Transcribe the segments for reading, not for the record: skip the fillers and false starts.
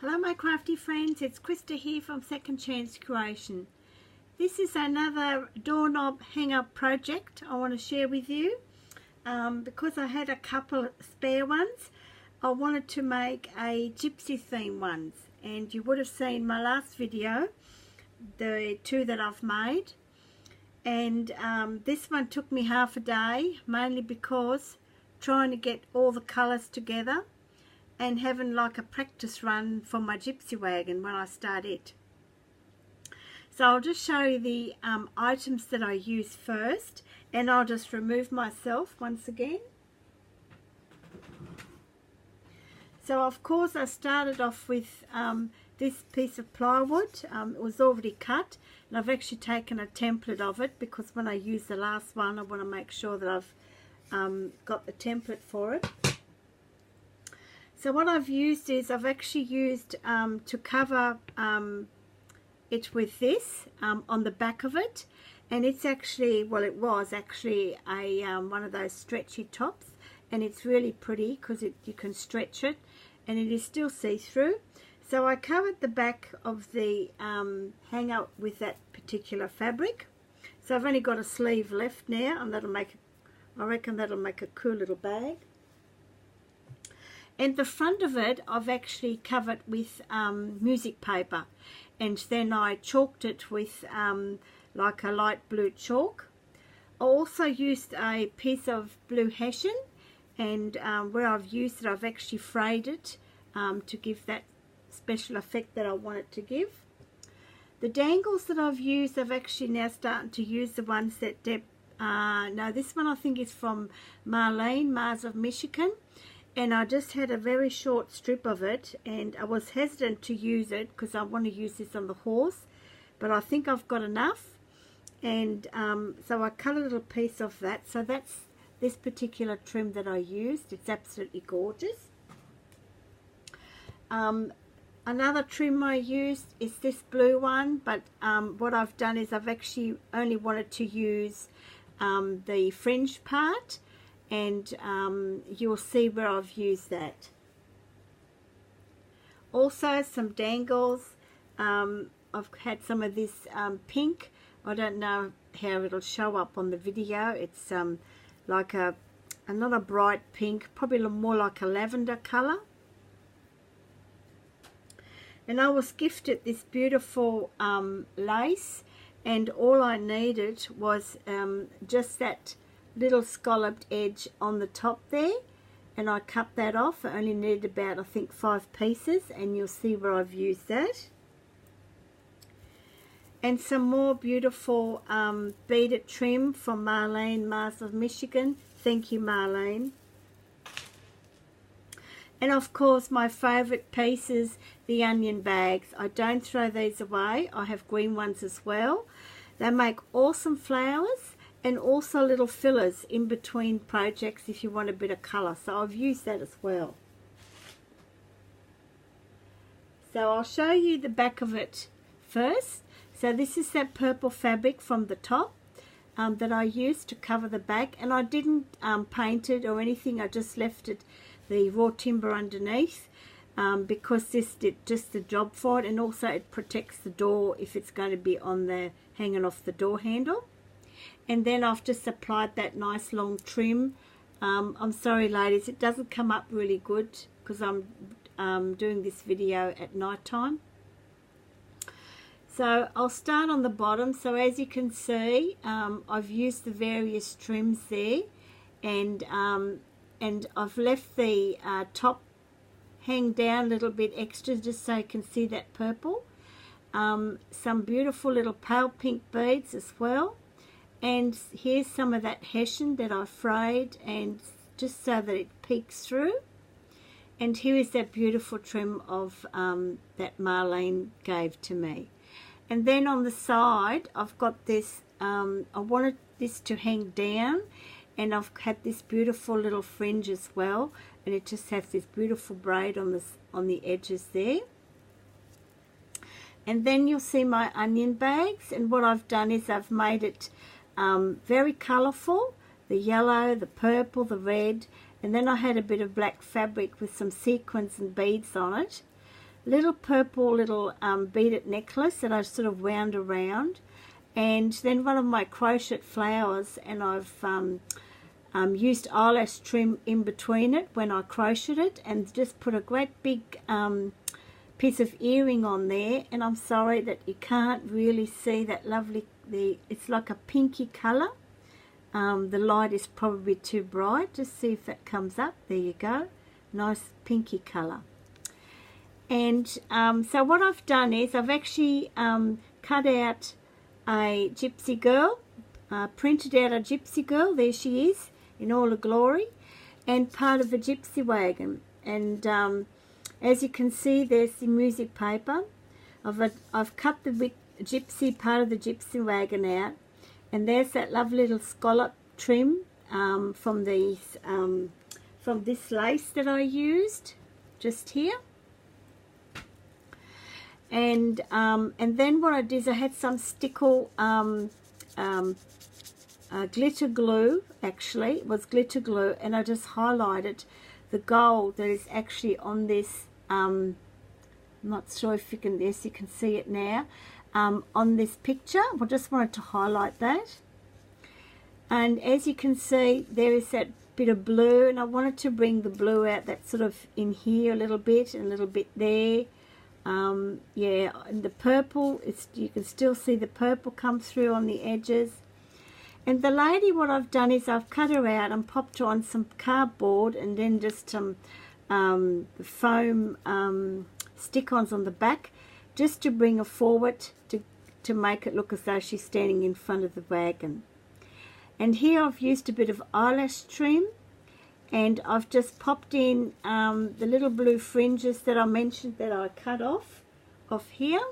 Hello my crafty friends, it's Krista here from Second Chance Creation. This is another doorknob hang-up project I want to share with you. Because I had a couple spare ones, I wanted to make a gypsy theme ones, and you would have seen my last video, the two that I've made, and this one took me half a day, mainly because trying to get all the colours together and having like a practice run for my gypsy wagon when I start it. So I'll just show you the items that I use first, and I'll just remove myself once again. So of course I started off with this piece of plywood. It was already cut, and I've actually taken a template of it because when I use the last one I want to make sure that I've got the template for it. So what I've used is I've actually used to cover it with this on the back of it, and it's actually, well, it was actually a one of those stretchy tops, and it's really pretty because you can stretch it and it is still see-through. So I covered the back of the hanger with that particular fabric. So I've only got a sleeve left now, and that'll make, I reckon that'll make a cool little bag. And the front of it I've actually covered with music paper, and then I chalked it with like a light blue chalk. I also used a piece of blue hessian, and where I've used it I've actually frayed it to give that special effect that I want it to give. The dangles that I've used, I've actually now starting to use the ones that Deb, no, this one I think is from Marlene, Mars of Michigan. And I just had a very short strip of it, and I was hesitant to use it because I want to use this on the horse, but I think I've got enough, and so I cut a little piece of that. So that's this particular trim that I used. It's absolutely gorgeous. Another trim I used is this blue one, but what I've done is I've actually only wanted to use the fringe part, and you'll see where I've used that. Also some dangles. I've had some of this pink. I don't know how it'll show up on the video. It's like a not a bright pink, probably more like a lavender color. And I was gifted this beautiful lace, and all I needed was just that little scalloped edge on the top there, and I cut that off. I only needed about, I think, 5 pieces, and you'll see where I've used that. And some more beautiful beaded trim from Marlene, Mars of Michigan. Thank you, Marlene. And of course my favorite pieces, the onion bags. I don't throw these away. I have green ones as well. They make awesome flowers, and also little fillers in between projects if you want a bit of colour. So I've used that as well. So I'll show you the back of it first. So this is that purple fabric from the top that I used to cover the back, and I didn't paint it or anything. I just left it, the raw timber underneath, because this did just the job for it, and also it protects the door if it's going to be on the hanging off the door handle. And then I've just applied that nice long trim. I'm sorry ladies, it doesn't come up really good because I'm doing this video at night time. So I'll start on the bottom. So as you can see, I've used the various trims there, and I've left the top hang down a little bit extra just so you can see that purple. Some beautiful little pale pink beads as well. And here's some of that hessian that I frayed, and just so that it peeks through. And here is that beautiful trim of that Marlene gave to me. And then on the side I've got this, I wanted this to hang down, and I've had this beautiful little fringe as well, and it just has this beautiful braid on the edges there. And then you'll see my onion bags, and what I've done is I've made it very colourful, the yellow, the purple, the red, and then I had a bit of black fabric with some sequins and beads on it. little purple little beaded necklace that I sort of wound around, and then one of my crochet flowers, and I've used eyelash trim in between it when I crocheted it, and just put a great big piece of earring on there. And I'm sorry that you can't really see that lovely, it's like a pinky colour. The light is probably too bright. Just see if that comes up. There you go. Nice pinky colour. And so what I've done is I've actually cut out a gypsy girl, printed out a gypsy girl. There she is in all her glory, and part of a gypsy wagon. And as you can see, there's the music paper. I've cut the gypsy part of the gypsy wagon out, and there's that lovely little scallop trim from this lace that I used just here. And then what I did is I had some stickle glitter glue. Actually, it was glitter glue, and I just highlighted the gold that is actually on this. I'm not sure if you can. Yes, you can see it now. On this picture, I just wanted to highlight that. And as you can see, there is that bit of blue, and I wanted to bring the blue out. That's sort of in here a little bit, and a little bit there. Yeah, and the purple, you can still see the purple come through on the edges. And the lady, what I've done is I've cut her out and popped her on some cardboard, and then just some foam stick-ons on the back, just to bring her forward to make it look as though she's standing in front of the wagon. And here I've used a bit of eyelash trim, and I've just popped in the little blue fringes that I mentioned that I cut off here,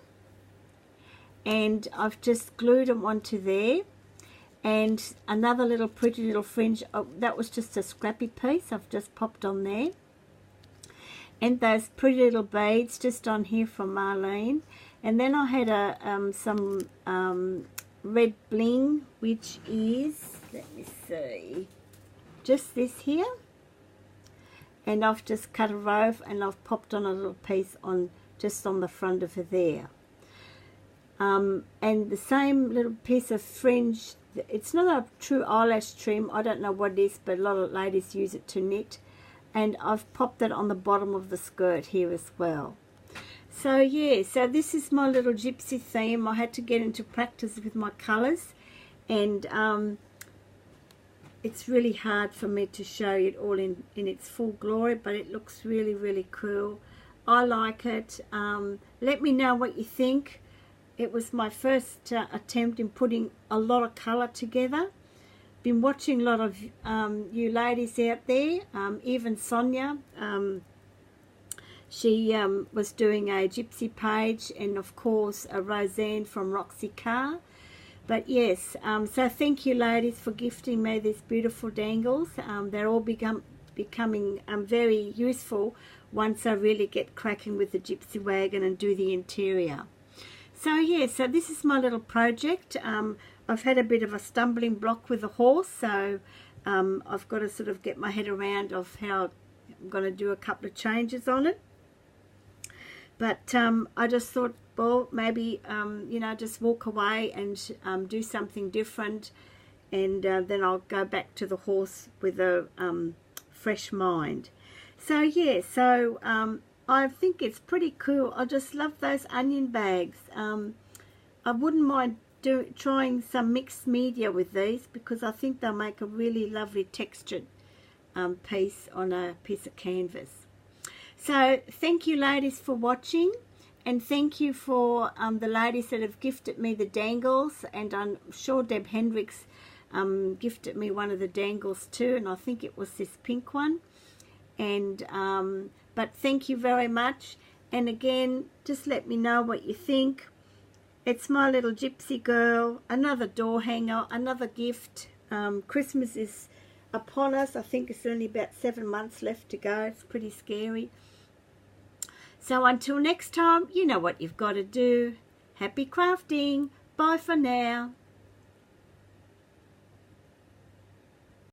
and I've just glued them onto there. And another little pretty little fringe, that was just a scrappy piece I've just popped on there. And those pretty little beads just on here from Marlene. And then I had some red bling, which is, let me see, just this here. And I've just cut a row, and I've popped on a little piece on just on the front of her there. And the same little piece of fringe, it's not a true eyelash trim, I don't know what it is, but a lot of ladies use it to knit. And I've popped that on the bottom of the skirt here as well. So yeah, so this is my little gypsy theme. I had to get into practice with my colours, and it's really hard for me to show it all in its full glory, but it looks really, really cool. I like it. Let me know what you think. It was my first attempt in putting a lot of colour together. Been watching a lot of you ladies out there, even Sonya. She was doing a gypsy page, and of course Rosanne from Roxy Carr. But yes, so thank you ladies for gifting me these beautiful dangles. They're all becoming very useful once I really get cracking with the gypsy wagon and do the interior. So yeah, so this is my little project. I've had a bit of a stumbling block with the horse, so I've got to sort of get my head around of how I'm going to do a couple of changes on it. But I just thought, well, maybe, you know, just walk away and do something different, and then I'll go back to the horse with a fresh mind. So yeah, so I think it's pretty cool. I just love those onion bags. I wouldn't mind trying some mixed media with these, because I think they'll make a really lovely textured piece on a piece of canvas. So thank you ladies for watching, and thank you for the ladies that have gifted me the dangles, and I'm sure Deb Hendricks gifted me one of the dangles too, and I think it was this pink one. And but thank you very much, and again, just let me know what you think. It's my little gypsy girl, another door hanger, another gift. Christmas is upon us. I think it's only about 7 months left to go. It's pretty scary. So until next time, you know what you've got to do. Happy crafting. Bye for now.